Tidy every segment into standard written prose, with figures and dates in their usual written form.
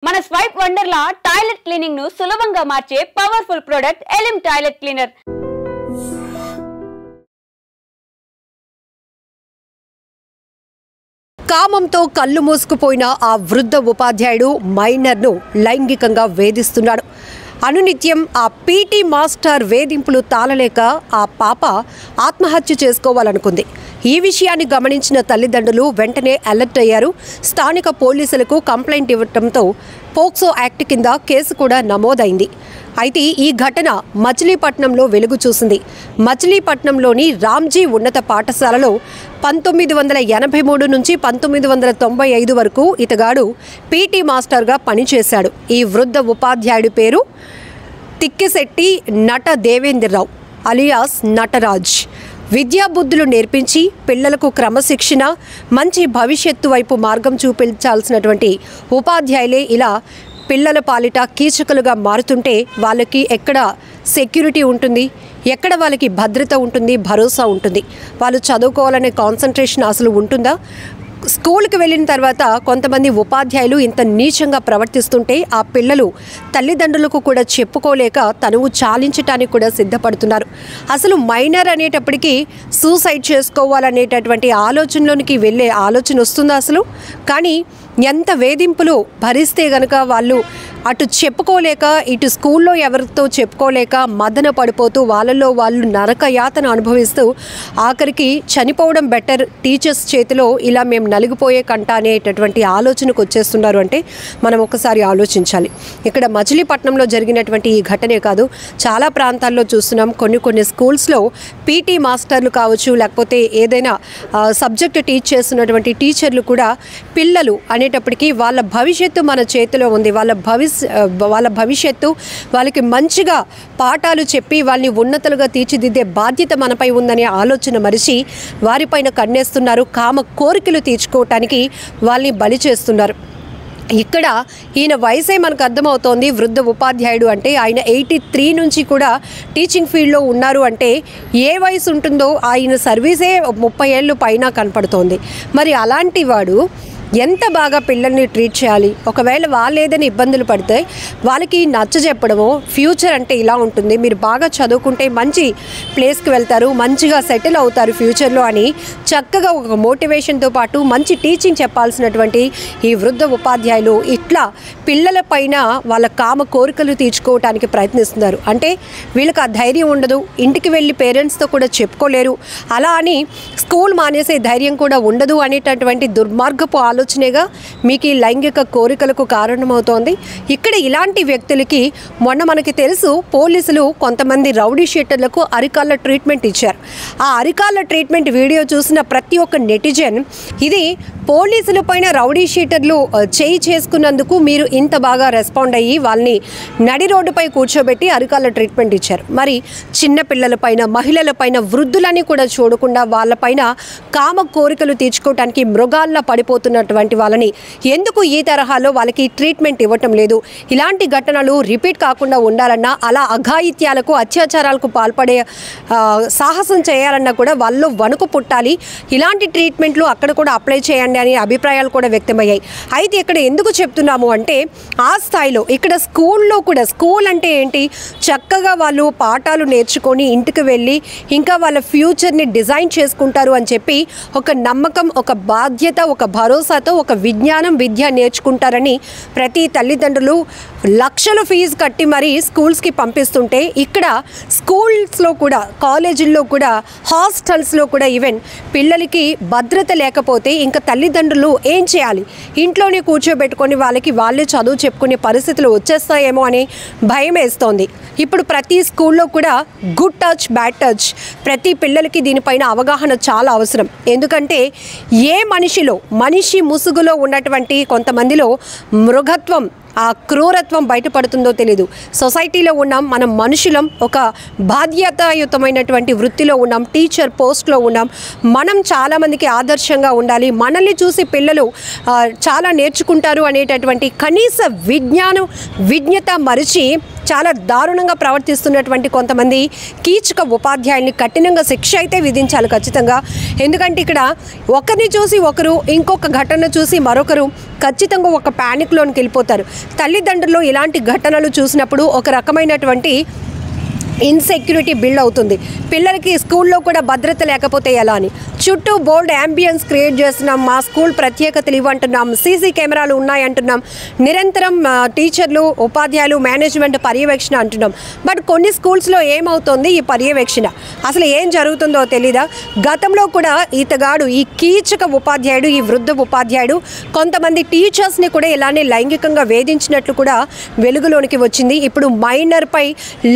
మన swipe Wonderla toilet cleaning ను సులభంగా మార్చే పవర్ఫుల్ ప్రొడక్ట్ ఎలిమ్ టాయిలెట్ క్లీనర్. కామంతో కళ్ళు మూసుకుపోయిన ఆ వృద్ధ ఉపాధ్యాయుడు మైనర్ను లైంగికంగా వేధిస్తున్నాడు. అనునిత్యం ఆ పీటీ మాస్టర్ వేధింపులు తాళలేక ఆ పాప ఆత్మహత్య చేసుకోవాలనుకుంది. ఈ విషయాన్ని గమనించిన తల్లిదండ్రులు వెంటనే అలర్ట్ అయ్యారు. స్థానిక పోలీసులకు కంప్లైంట్ ఇవ్వడంతో పోక్సో యాక్ట్ కింద కేసు కూడా నమోదైంది. అయితే ఈ ఘటన మచిలీపట్నంలో వెలుగు చూసింది. మచిలీపట్నంలోని రామ్జీ ఉన్నత పాఠశాలలో 1983 నుంచి 1995 వరకు ఇతగాడు పీటీ మాస్టర్గా పనిచేశాడు. ఈ వృద్ధ ఉపాధ్యాయుడి పేరు తిక్కిశెట్టి నట దేవేంద్రరావు అలియాస్ నటరాజ్. విద్యాబుద్ధులు నేర్పించి పిల్లలకు క్రమశిక్షణ, మంచి భవిష్యత్తు వైపు మార్గం చూపించాల్సినటువంటి ఉపాధ్యాయులే ఇలా పిల్లల పాలిట కీచకులుగా మారుతుంటే వాళ్ళకి ఎక్కడ సెక్యూరిటీ ఉంటుంది, ఎక్కడ వాళ్ళకి భద్రత ఉంటుంది, భరోసా ఉంటుంది? వాళ్ళు చదువుకోవాలనే కాన్సన్ట్రేషన్ అసలు ఉంటుందా? స్కూల్కి వెళ్ళిన తర్వాత కొంతమంది ఉపాధ్యాయులు ఇంత నీచంగా ప్రవర్తిస్తుంటే ఆ పిల్లలు తల్లిదండ్రులకు కూడా చెప్పుకోలేక తనువు చాలించడానికి కూడా సిద్ధపడుతున్నారు. అసలు మైనర్ అనేటప్పటికీ సూసైడ్ చేసుకోవాలనేటటువంటి ఆలోచనలోనికి వెళ్ళే ఆలోచన వస్తుందా అసలు? కానీ ఎంత వేధింపులు భరిస్తే గనక వాళ్ళు అటు చెప్పుకోలేక ఇటు స్కూల్లో ఎవరితో చెప్పుకోలేక మదన పడిపోతూ వాళ్ళల్లో వాళ్ళు నరక యాతన అనుభవిస్తూ ఆఖరికి చనిపోవడం బెటర్ టీచర్స్ చేతిలో ఇలా మేము నలిగిపోయే కంట అనేటటువంటి ఆలోచనకు వచ్చేస్తున్నారు. అంటే మనం ఒకసారి ఆలోచించాలి. ఇక్కడ మచిలీపట్నంలో జరిగినటువంటి ఈ ఘటనే కాదు, చాలా ప్రాంతాల్లో చూస్తున్నాం. కొన్ని స్కూల్స్లో పీటీ మాస్టర్లు కావచ్చు, లేకపోతే ఏదైనా సబ్జెక్ట్ టీచ్ చేస్తున్నటువంటి టీచర్లు కూడా పిల్లలు అనేటప్పటికీ వాళ్ళ భవిష్యత్తు మన చేతిలో ఉంది, వాళ్ళ భవిష్యత్తు వాళ్ళకి మంచిగా పాఠాలు చెప్పి వాళ్ళని ఉన్నతులుగా తీర్చిదిద్దే బాధ్యత మనపై ఉందనే ఆలోచన మరిచి వారిపైన కన్నేస్తున్నారు. కామ కోరికలు తీర్చుకోవటానికి వాళ్ళని బలి చేస్తున్నారు. ఇక్కడ ఈయన వయసే మనకు అర్థమవుతోంది. వృద్ధ ఉపాధ్యాయుడు అంటే ఆయన 83 నుంచి కూడా టీచింగ్ ఫీల్డ్లో ఉన్నారు. అంటే ఏ వయసు ఉంటుందో ఆయన సర్వీసే 30 ఏళ్ళు పైన కనపడుతోంది. మరి అలాంటి వాడు ఎంత బాగా పిల్లల్ని ట్రీట్ చేయాలి? ఒకవేళ వాళ్ళు ఏదైనా ఇబ్బందులు పడితే వాళ్ళకి నచ్చజెప్పడమో, ఫ్యూచర్ అంటే ఇలా ఉంటుంది, మీరు బాగా చదువుకుంటే మంచి ప్లేస్కి వెళ్తారు, మంచిగా సెటిల్ అవుతారు ఫ్యూచర్లో అని చక్కగా ఒక మోటివేషన్తో పాటు మంచి టీచింగ్ చెప్పాల్సినటువంటి ఈ వృద్ధ ఉపాధ్యాయులు ఇట్లా పిల్లల పైన వాళ్ళ కామ కోరికలు తీర్చుకోవటానికి ప్రయత్నిస్తున్నారు. అంటే వీళ్ళకి ఆ ధైర్యం ఉండదు, ఇంటికి వెళ్ళి పేరెంట్స్తో కూడా చెప్పుకోలేరు, అలా అని స్కూల్ మానేసే ధైర్యం కూడా ఉండదు అనేటటువంటి దుర్మార్గపు ఆలోచనేగా మీకు ఈ లైంగిక కోరికలకు కారణమవుతోంది. ఇక్కడ ఇలాంటి వ్యక్తులకి మొన్న మనకి తెలుసు, పోలీసులు కొంతమంది రౌడీ షీటర్లకు అరికాళ్ళ ట్రీట్మెంట్ ఇచ్చారు. ఆ అరికాళ్ళ ట్రీట్మెంట్ వీడియో చూసిన ప్రతి ఒక్క నెటిజన్ ఇది పోలీసుల పైన రౌడీ షీటర్లు చేయి చేసుకున్నందుకు మీరు ఇంత బాగా రెస్పాండ్ అయ్యి వాళ్ళని నడి రోడ్డుపై కూర్చోబెట్టి అరికాళ్ళ ట్రీట్మెంట్ ఇచ్చారు. మరి చిన్నపిల్లల పైన, మహిళల పైన, వృద్ధులని కూడా చూడకుండా వాళ్ళపైన కామ కోరికలు తీర్చుకోవడానికి మృగాల్లా పడిపోతున్నటువంటి వాళ్ళని ఎందుకు ఈ తరహాలో వాళ్ళకి ట్రీట్మెంట్ ఇవ్వటం లేదు? ఇలాంటి ఘటనలు రిపీట్ కాకుండా ఉండాలన్నా, అలా అఘాయిత్యాలకు, అత్యాచారాలకు పాల్పడే సాహసం చేయాలన్నా కూడా వాళ్ళు వణుకు పుట్టాలి. ఇలాంటి ట్రీట్మెంట్లు అక్కడ కూడా అప్లై చేయండి అనే అభిప్రాయాలు కూడా వ్యక్తమయ్యాయి. అయితే ఇక్కడ ఎందుకు చెప్తున్నాము అంటే ఆ స్థాయిలో ఇక్కడ స్కూల్లో కూడా, స్కూల్ అంటే ఏంటి, చక్కగా వాళ్ళు పాఠాలు నేర్చుకొని ఇంటికి వెళ్ళి ఇంకా వాళ్ళ ఫ్యూచర్ని డిజైన్ చేసుకుంటారు అని చెప్పి ఒక నమ్మకం, ఒక బాధ్యత, ఒక భరోసాతో ఒక విద్య నేర్చుకుంటారని ప్రతి తల్లిదండ్రులు లక్షల ఫీజు కట్టి మరీ స్కూల్స్కి పంపిస్తుంటే ఇక్కడ స్కూల్స్లో కూడా, కాలేజీల్లో కూడా, హాస్టల్స్లో కూడా ఈవెన్ పిల్లలకి భద్రత లేకపోతే ఇంకా తల్లిదండ్రులు ఏం చేయాలి? ఇంట్లోనే కూర్చోబెట్టుకొని వాళ్ళే చదువు చెప్పుకునే పరిస్థితులు వచ్చేస్తాయేమో అని భయం వేస్తోంది. ఇప్పుడు ప్రతి స్కూల్లో కూడా గుడ్ టచ్, బ్యాడ్ టచ్, ప్రతి పిల్లలకి దీనిపైన అవగాహన చాలా అవసరం. ఎందుకంటే ఏ మనిషి ముసుగులో ఉన్నటువంటి కొంతమందిలో మృగత్వం, ఆ క్రూరత్వం బయటపడుతుందో తెలీదు. సొసైటీలో ఉన్నాం, మనం మనుషులం, ఒక బాధ్యతాయుతమైనటువంటి వృత్తిలో ఉన్నాం, టీచర్ పోస్ట్లో ఉన్నాం. మనం చాలామందికి ఆదర్శంగా ఉండాలి. మనల్ని చూసి పిల్లలు చాలా నేర్చుకుంటారు అనేటటువంటి కనీస విజ్ఞత మరిచి చాలా దారుణంగా ప్రవర్తిస్తున్నటువంటి కొంతమంది కీచక ఉపాధ్యాయుల్ని కఠినంగా శిక్ష అయితే విధించాలి ఖచ్చితంగా. ఎందుకంటే ఇక్కడ ఒకరిని చూసి ఒకరు, ఇంకొక ఘటన చూసి మరొకరు ఖచ్చితంగా ఒక ప్యానిక్లోనికి వెళ్ళిపోతారు. తల్లిదండ్రులు ఇలాంటి ఘటనలు చూసినప్పుడు ఒక రకమైనటువంటి ఇన్సెక్యూరిటీ బిల్డ్ అవుతుంది. పిల్లలకి స్కూల్లో కూడా భద్రత లేకపోతే ఎలా అని చుట్టూ బోల్డ్ యాంబియన్స్ క్రియేట్ చేస్తున్నాం, మా స్కూల్ ప్రత్యేకతలు ఇవ్వంటున్నాం, సీసీ కెమెరాలు ఉన్నాయంటున్నాం, నిరంతరం టీచర్లు, ఉపాధ్యాయులు, మేనేజ్మెంట్ పర్యవేక్షణ అంటున్నాం. బట్ కొన్ని స్కూల్స్లో ఏమవుతుంది ఈ పర్యవేక్షణ, అసలు ఏం జరుగుతుందో తెలీదా? గతంలో కూడా ఈతగాడు, ఈ కీచక ఉపాధ్యాయుడు, ఈ వృద్ధ ఉపాధ్యాయుడు కొంతమంది టీచర్స్ని కూడా ఇలానే లైంగికంగా వేధించినట్లు కూడా వెలుగులోనికి వచ్చింది. ఇప్పుడు మైనర్పై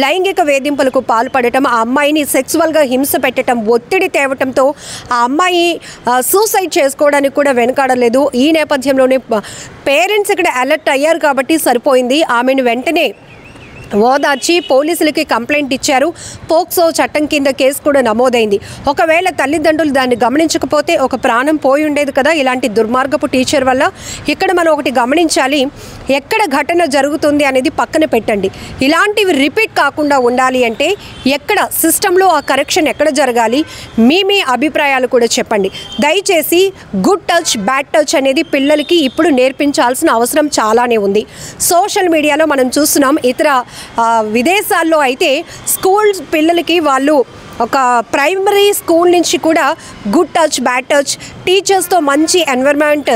లైంగిక వేధింపులకు పాల్పడటం, ఆ అమ్మాయిని సెక్సువల్గా హింస పెట్టడం, ఒత్తిడి తేవటంతో ఆ అమ్మాయి సూసైడ్ చేసుకోవడానికి కూడా వెనకాడలేదు. ఈ నేపథ్యంలోనే పేరెంట్స్ ఇక్కడ అలర్ట్ అయ్యారు కాబట్టి సరిపోయింది. ఆమెను వెంటనే ఓదార్చి పోలీసులకి కంప్లైంట్ ఇచ్చారు. పోక్సో చట్టం కింద కేసు కూడా నమోదైంది. ఒకవేళ తల్లిదండ్రులు దాన్ని గమనించకపోతే ఒక ప్రాణం పోయి ఉండేది కదా ఇలాంటి దుర్మార్గపు టీచర్ వల్ల. ఇక్కడ మనం ఒకటి గమనించాలి, ఎక్కడ ఘటన జరుగుతుంది అనేది పక్కన పెట్టండి. ఇలాంటివి రిపీట్ కాకుండా ఉండాలి అంటే ఎక్కడ సిస్టంలో ఆ కరెక్షన్ ఎక్కడ జరగాలి, మీ అభిప్రాయాలు కూడా చెప్పండి. దయచేసి గుడ్ టచ్, బ్యాడ్ టచ్ అనేది పిల్లలకి ఇప్పుడు నేర్పించాల్సిన అవసరం చాలానే ఉంది. సోషల్ మీడియాలో మనం చూస్తున్నాం, ఇతర విదేశాల్లో అయితే స్కూల్ పిల్లలకి వాళ్ళు ఒక ప్రైమరీ స్కూల్ నుంచి కూడా గుడ్ టచ్, బ్యాడ్ టచ్, టీచర్స్తో మంచి ఎన్విరాన్మెంట్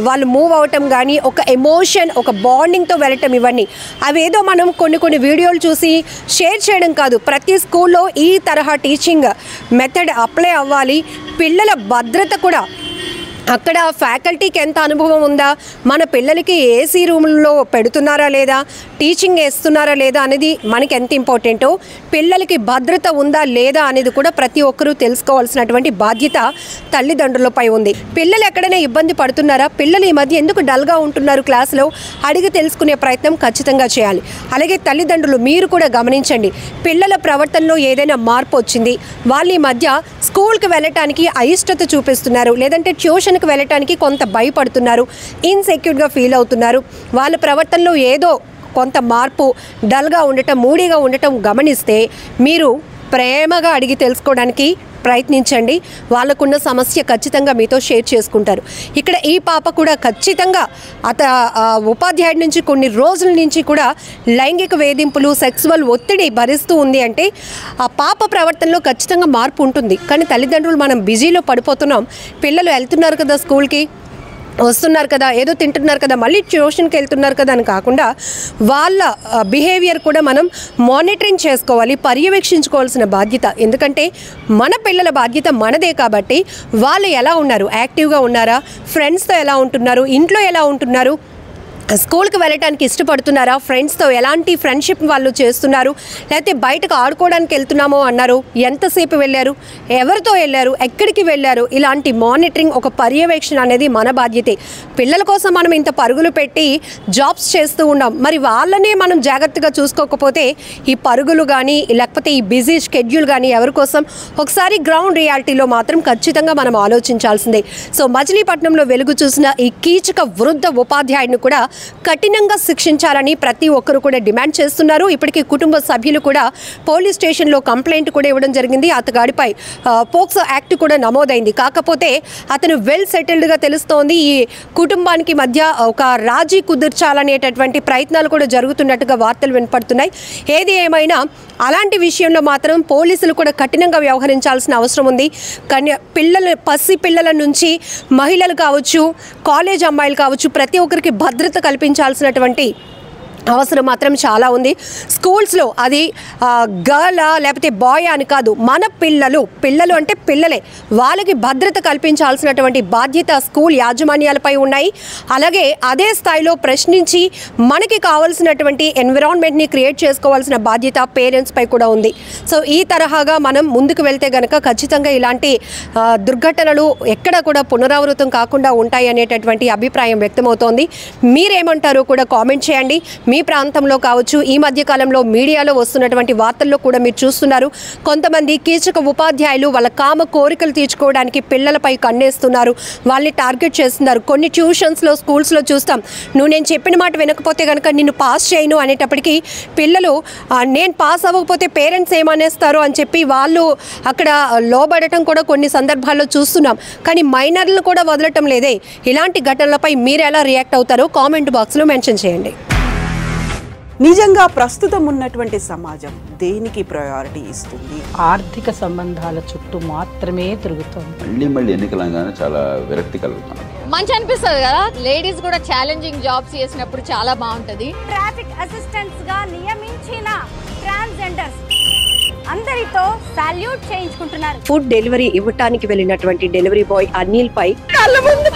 వాళ్ళు మూవ్ అవటం కానీ, ఒక ఎమోషన్, ఒక బాండింగ్తో వెళ్ళటం, ఇవన్నీ అవేదో మనం కొన్ని వీడియోలు చూసి షేర్ చేయడం కాదు. ప్రతి స్కూల్లో ఈ తరహా టీచింగ్ మెథడ్ అప్లై అవ్వాలి. పిల్లల భద్రత కూడా అక్కడ ఫ్యాకల్టీకి ఎంత అనుభవం ఉందా, మన పిల్లలకి ఏసీ రూమ్లో పెడుతున్నారా లేదా, టీచింగ్ వేస్తున్నారా లేదా అనేది మనకి ఎంత ఇంపార్టెంటో, పిల్లలకి భద్రత ఉందా లేదా అనేది కూడా ప్రతి ఒక్కరూ తెలుసుకోవాల్సినటువంటి బాధ్యత తల్లిదండ్రులపై ఉంది. పిల్లలు ఎక్కడైనా ఇబ్బంది పడుతున్నారా, పిల్లలు ఈ మధ్య ఎందుకు డల్గా ఉంటున్నారు క్లాస్లో అడిగి తెలుసుకునే ప్రయత్నం ఖచ్చితంగా చేయాలి. అలాగే తల్లిదండ్రులు మీరు కూడా గమనించండి, పిల్లల ప్రవర్తనలో ఏదైనా మార్పు వచ్చింది, వాళ్ళు ఈ మధ్య స్కూల్కి వెళ్ళటానికి అయిష్టత చూపిస్తున్నారు, లేదంటే ట్యూషన్కి వెళ్ళటానికి కొంత భయపడుతున్నారు, ఇన్సెక్యూర్గా ఫీల్ అవుతున్నారు, వాళ్ళ ప్రవర్తనలో ఏదో కొంత మార్పు, డల్గా ఉండటం, మూడీగా ఉండటం గమనిస్తే మీరు ప్రేమగా అడిగి తెలుసుకోవడానికి ప్రయత్నించండి. వాళ్ళకున్న సమస్య ఖచ్చితంగా మీతో షేర్ చేసుకుంటారు. ఇక్కడ ఈ పాప కూడా ఖచ్చితంగా ఉపాధ్యాయుడి నుంచి కొన్ని రోజుల నుంచి కూడా లైంగిక వేధింపులు, సెక్సువల్ ఒత్తిడి భరిస్తూ ఉంది అంటే ఆ పాప ప్రవర్తనలో ఖచ్చితంగా మార్పు ఉంటుంది. కానీ తల్లిదండ్రులు మనం బిజీలో పడిపోతున్నాం. పిల్లలు వెళ్తున్నారు కదా స్కూల్కి, వస్తున్నారు కదా, ఏదో తింటున్నారు కదా, మళ్ళీ ట్యూషన్కి వెళ్తున్నారు కదా అని కాకుండా వాళ్ళ బిహేవియర్ కూడా మనం మానిటరింగ్ చేసుకోవాలి, పర్యవేక్షించుకోవాల్సిన బాధ్యత. ఎందుకంటే మన పిల్లల బాధ్యత మనదే కాబట్టి వాళ్ళు ఎలా ఉన్నారు, యాక్టివ్గా ఉన్నారా, ఫ్రెండ్స్తో ఎలా ఉంటున్నారు, ఇంట్లో ఎలా ఉంటున్నారు, స్కూల్కి వెళ్ళటానికి ఇష్టపడుతున్నారా, ఫ్రెండ్స్తో ఎలాంటి ఫ్రెండ్షిప్ వాళ్ళు చేస్తున్నారు, లేకపోతే బయటకు ఆడుకోవడానికి వెళ్తున్నామో అన్నారు, ఎంతసేపు వెళ్ళారు, ఎవరితో వెళ్ళారు, ఎక్కడికి వెళ్ళారు, ఇలాంటి మానిటరింగ్, ఒక పర్యవేక్షణ అనేది మన బాధ్యతే. పిల్లల కోసం మనం ఇంత పరుగులు పెట్టి జాబ్స్ చేస్తూ ఉన్నాం, మరి వాళ్ళనే మనం జాగ్రత్తగా చూసుకోకపోతే ఈ పరుగులు కానీ లేకపోతే ఈ బిజీ షెడ్యూల్ కానీ ఎవరి కోసం? ఒకసారి గ్రౌండ్ రియాలిటీలో మాత్రం ఖచ్చితంగా మనం ఆలోచించాల్సిందే. సో మచిలీపట్నంలో వెలుగు చూసిన ఈ కీచక వృద్ధ ఉపాధ్యాయుడిని కూడా కఠినంగా శిక్షించాలని ప్రతి ఒక్కరు కూడా డిమాండ్ చేస్తున్నారు. ఇప్పటికీ కుటుంబ సభ్యులు కూడా పోలీస్ స్టేషన్లో కంప్లైంట్ కూడా ఇవ్వడం జరిగింది. అతగాడిపై పోక్సో యాక్ట్ కూడా నమోదైంది. కాకపోతే అతను వెల్ సెటిల్డ్గా తెలుస్తోంది. ఈ కుటుంబానికి మధ్య ఒక రాజీ కుదుర్చాలనేటటువంటి ప్రయత్నాలు కూడా జరుగుతున్నట్టుగా వార్తలు వినపడుతున్నాయి. ఏది ఏమైనా అలాంటి విషయంలో మాత్రం పోలీసులు కూడా కఠినంగా వ్యవహరించాల్సిన అవసరం ఉంది. పసి పిల్లల నుంచి మహిళలు కావచ్చు, కాలేజ్ అమ్మాయిలు కావచ్చు, ప్రతి ఒక్కరికి భద్రత కల్పించాల్సినటువంటి అవసరం మాత్రం చాలా ఉంది. స్కూల్స్లో అది గర్లా లేకపోతే బాయ్ అని కాదు, మన పిల్లలు అంటే పిల్లలే, వాళ్ళకి భద్రత కల్పించాల్సినటువంటి బాధ్యత స్కూల్ యాజమాన్యాలపై ఉన్నాయి. అలాగే అదే స్థాయిలో ప్రశ్నించి మనకి కావాల్సినటువంటి ఎన్విరాన్మెంట్ని క్రియేట్ చేసుకోవాల్సిన బాధ్యత పేరెంట్స్పై కూడా ఉంది. సో ఈ తరహాగా మనం ముందుకు వెళ్తే కనుక ఖచ్చితంగా ఇలాంటి దుర్ఘటనలు ఎక్కడ కూడా పునరావృతం కాకుండా ఉంటాయి అనేటటువంటి అభిప్రాయం వ్యక్తమవుతోంది. మీరేమంటారో కూడా కామెంట్ చేయండి. మీ ప్రాంతంలో కావచ్చు, ఈ మధ్య కాలంలో మీడియాలో వస్తున్నటువంటి వార్తల్లో కూడా మీరు చూస్తున్నారు. కొంతమంది కీచక ఉపాధ్యాయులు వాళ్ళ కామ కోరికలు తీర్చుకోవడానికి పిల్లలపై కన్నేస్తున్నారు, వాళ్ళని టార్గెట్ చేస్తున్నారు. కొన్ని ట్యూషన్స్లో, స్కూల్స్లో చూస్తాం, నువ్వు నేను చెప్పిన మాట వినకపోతే కనుక నిన్ను పాస్ చేయను అనేటప్పటికీ పిల్లలు నేను పాస్ అవ్వకపోతే పేరెంట్స్ ఏమనేస్తారు అని చెప్పి వాళ్ళు అక్కడ లోబడటం కూడా కొన్ని సందర్భాల్లో చూస్తున్నాం. కానీ మైనర్లు కూడా వదలటం లేదే. ఇలాంటి ఘటనలపై మీరు ఎలా రియాక్ట్ అవుతారో కామెంట్ బాక్స్లో మెన్షన్ చేయండి. నిజంగా ప్రస్తుతం ఉన్నటువంటి సమాజం దేనికి ప్రయారిటీ ఇస్తుంది? ఆర్థిక సంబంధాల చుట్టూ మాత్రమే తిరుగుతుంది. మళ్ళీ ఎన్నికలంగానే చాలా విరక్తి కలుగుతున్నాం. మంచి అనిపిస్తుంది కదా, లేడీస్ కూడా ఛాలెంజింగ్ జాబ్స్ చేసినప్పుడు చాలా బాగుంటది. ట్రాఫిక్ అసిస్టెంట్స్ గా నియమించిన ట్రాన్స్జెండర్స్ అందరితో సాల్యూట్ చేయించుకుంటున్నారు. ఫుడ్ డెలివరీ ఇవ్వటానికి వెళ్ళినటువంటి డెలివరీ బాయ్ అనిల్ పై కళ్ళ ముందు